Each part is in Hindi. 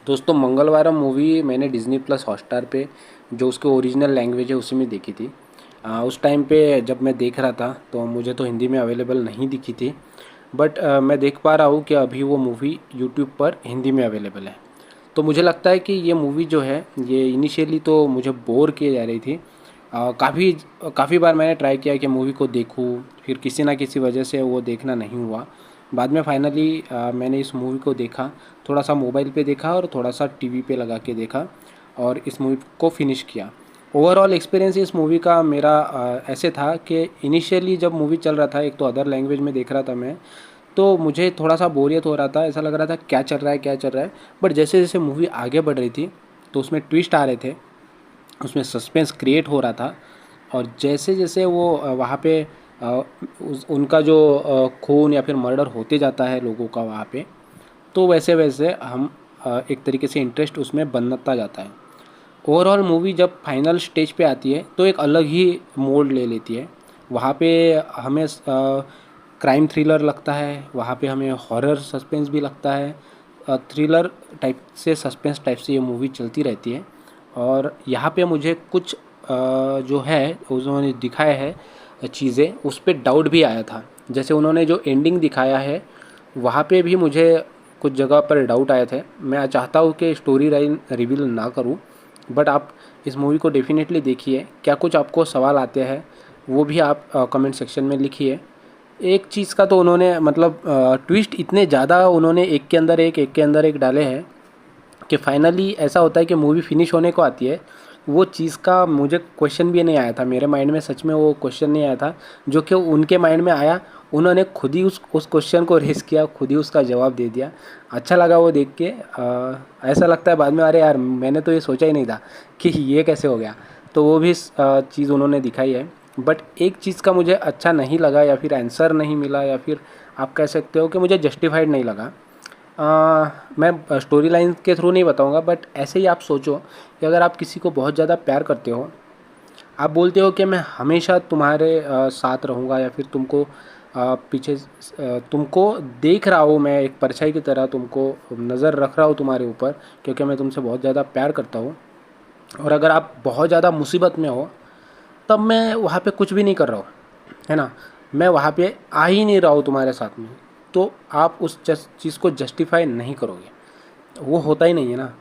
दोस्तों मंगलवारम मूवी मैंने डिज़नी प्लस हॉटस्टार पे जो उसके ओरिजिनल लैंग्वेज है उसी में देखी थी। उस टाइम पे जब मैं देख रहा था तो मुझे तो हिंदी में अवेलेबल नहीं दिखी थी। बट मैं देख पा रहा हूँ कि अभी वो मूवी यूट्यूब पर हिंदी में अवेलेबल है। तो मुझे लगता है कि ये मूवी जो है ये इनिशियली तो मुझे बोर किए जा रही थी। काफ़ी काफ़ी बार मैंने ट्राई किया कि मूवी को देखूँ, फिर किसी ना किसी वजह से वो देखना नहीं हुआ। बाद में फाइनली मैंने इस मूवी को देखा, थोड़ा सा मोबाइल पे देखा और थोड़ा सा टीवी पे लगा के देखा और इस मूवी को फिनिश किया। ओवरऑल एक्सपीरियंस इस मूवी का मेरा ऐसे था कि इनिशियली जब मूवी चल रहा था, एक तो अदर लैंग्वेज में देख रहा था मैं, तो मुझे थोड़ा सा बोरियत हो रहा था, ऐसा लग रहा था क्या चल रहा है क्या चल रहा है। बट जैसे जैसे मूवी आगे बढ़ रही थी तो उसमें ट्विस्ट आ रहे थे, उसमें सस्पेंस क्रिएट हो रहा था। और जैसे जैसे वो वहाँ पे उनका जो खून या फिर मर्डर होते जाता है लोगों का वहाँ पे, तो वैसे वैसे हम एक तरीके से इंटरेस्ट उसमें बनता जाता है। ओवरऑल मूवी जब फाइनल स्टेज पे आती है तो एक अलग ही मोड़ ले लेती है। वहाँ पे हमें क्राइम थ्रिलर लगता है, वहाँ पे हमें हॉरर सस्पेंस भी लगता है। थ्रिलर टाइप से सस्पेंस टाइप से ये मूवी चलती रहती है। और यहाँ पे मुझे कुछ जो है उन्होंने दिखाया है चीज़ें, उस पर डाउट भी आया था। जैसे उन्होंने जो एंडिंग दिखाया है वहाँ पे भी मुझे कुछ जगह पर डाउट आए थे। मैं चाहता हूँ कि स्टोरी लाइन रिवील ना करूँ, बट आप इस मूवी को डेफिनेटली देखिए। क्या कुछ आपको सवाल आते हैं वो भी आप कमेंट सेक्शन में लिखिए। एक चीज़ का तो उन्होंने मतलब ट्विस्ट इतने ज़्यादा उन्होंने एक के अंदर एक डाले हैं कि फाइनली ऐसा होता है कि मूवी फिनिश होने को आती है। वो चीज़ का मुझे क्वेश्चन भी नहीं आया था, मेरे माइंड में सच में वो क्वेश्चन नहीं आया था जो कि उनके माइंड में आया। उन्होंने खुद ही उस क्वेश्चन को रेस किया, खुद ही उसका जवाब दे दिया। अच्छा लगा वो देख के। ऐसा लगता है बाद में, अरे यार मैंने तो ये सोचा ही नहीं था कि ये कैसे हो गया। तो वो भी चीज़ उन्होंने दिखाई है। बट एक चीज़ का मुझे अच्छा नहीं लगा या फिर आंसर नहीं मिला या फिर आप कह सकते हो कि मुझे जस्टिफाइड नहीं लगा। मैं स्टोरी लाइन के थ्रू नहीं बताऊंगा, बट ऐसे ही आप सोचो कि अगर आप किसी को बहुत ज़्यादा प्यार करते हो, आप बोलते हो कि मैं हमेशा तुम्हारे साथ रहूँगा या फिर तुमको पीछे तुमको देख रहा हूँ, मैं एक परछाई की तरह तुमको नज़र रख रहा हूँ तुम्हारे ऊपर, क्योंकि मैं तुमसे बहुत ज़्यादा प्यार करता हूँ। और अगर आप बहुत ज़्यादा मुसीबत में हो तब मैं वहाँ पे कुछ भी नहीं कर रहा हूँ, है ना, मैं वहाँ पे आ ही नहीं रहा हूँ तुम्हारे साथ में, तो आप उस चीज़ को जस्टिफाई नहीं करोगे, वो होता ही नहीं है ना।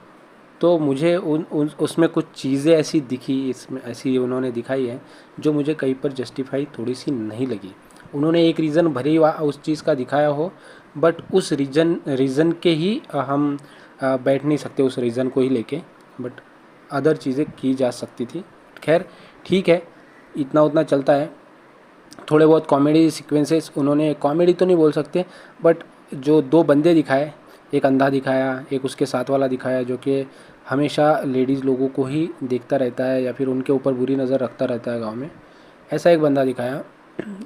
तो मुझे उन उसमें कुछ चीज़ें ऐसी दिखी, इसमें ऐसी उन्होंने दिखाई है जो मुझे कहीं पर जस्टिफाई थोड़ी सी नहीं लगी। उन्होंने एक रीज़न भले ही उस चीज़ का दिखाया हो, बट उस रीज़न के ही हम बैठ नहीं सकते उस रीज़न को ही लेके। बट अदर चीज़ें की जा सकती थी। खैर ठीक है, इतना उतना चलता है। थोड़े बहुत कॉमेडी सीक्वेंसेस उन्होंने, कॉमेडी तो नहीं बोल सकते, बट जो दो बंदे दिखाए, एक अंधा दिखाया, एक उसके साथ वाला दिखाया जो कि हमेशा लेडीज़ लोगों को ही देखता रहता है या फिर उनके ऊपर बुरी नज़र रखता रहता है गांव में, ऐसा एक बंदा दिखाया।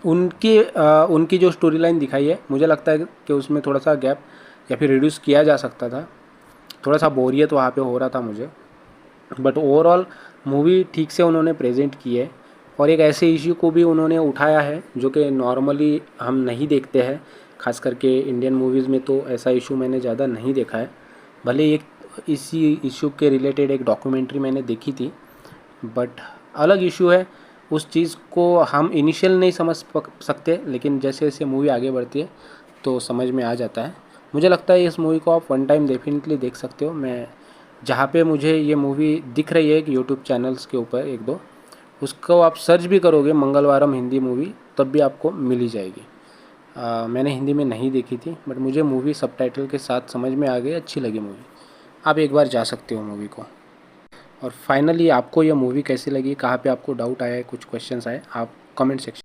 उनकी जो स्टोरी लाइन दिखाई है, मुझे लगता है कि उसमें थोड़ा सा गैप या फिर रिड्यूस किया जा सकता था। थोड़ा सा बोरियत वहाँ पे हो रहा था मुझे। बट ओवरऑल मूवी ठीक से उन्होंने प्रेजेंट की है। और एक ऐसे इश्यू को भी उन्होंने उठाया है जो कि नॉर्मली हम नहीं देखते हैं, खास करके इंडियन मूवीज़ में तो ऐसा इशू मैंने ज़्यादा नहीं देखा है। भले एक इसी इशू के रिलेटेड एक डॉक्यूमेंट्री मैंने देखी थी, बट अलग इशू है। उस चीज़ को हम इनिशियल नहीं समझ सकते, लेकिन जैसे जैसे मूवी आगे बढ़ती है तो समझ में आ जाता है। मुझे लगता है इस मूवी को आप वन टाइम डेफिनेटली देख सकते हो। मैं जहाँ पे मुझे ये मूवी दिख रही है कि यूट्यूब चैनल्स के ऊपर एक दो, उसको आप सर्च भी करोगे मंगलवारम हिंदी मूवी, तब भी आपको मिल ही जाएगी। मैंने हिंदी में नहीं देखी थी, बट मुझे मूवी सबटाइटल के साथ समझ में आ गई, अच्छी लगी मूवी। आप एक बार जा सकते हो मूवी को। और फाइनली आपको ये मूवी कैसी लगी, कहाँ पे आपको डाउट आया है, कुछ क्वेश्चंस आए, आप कमेंट सेक्शन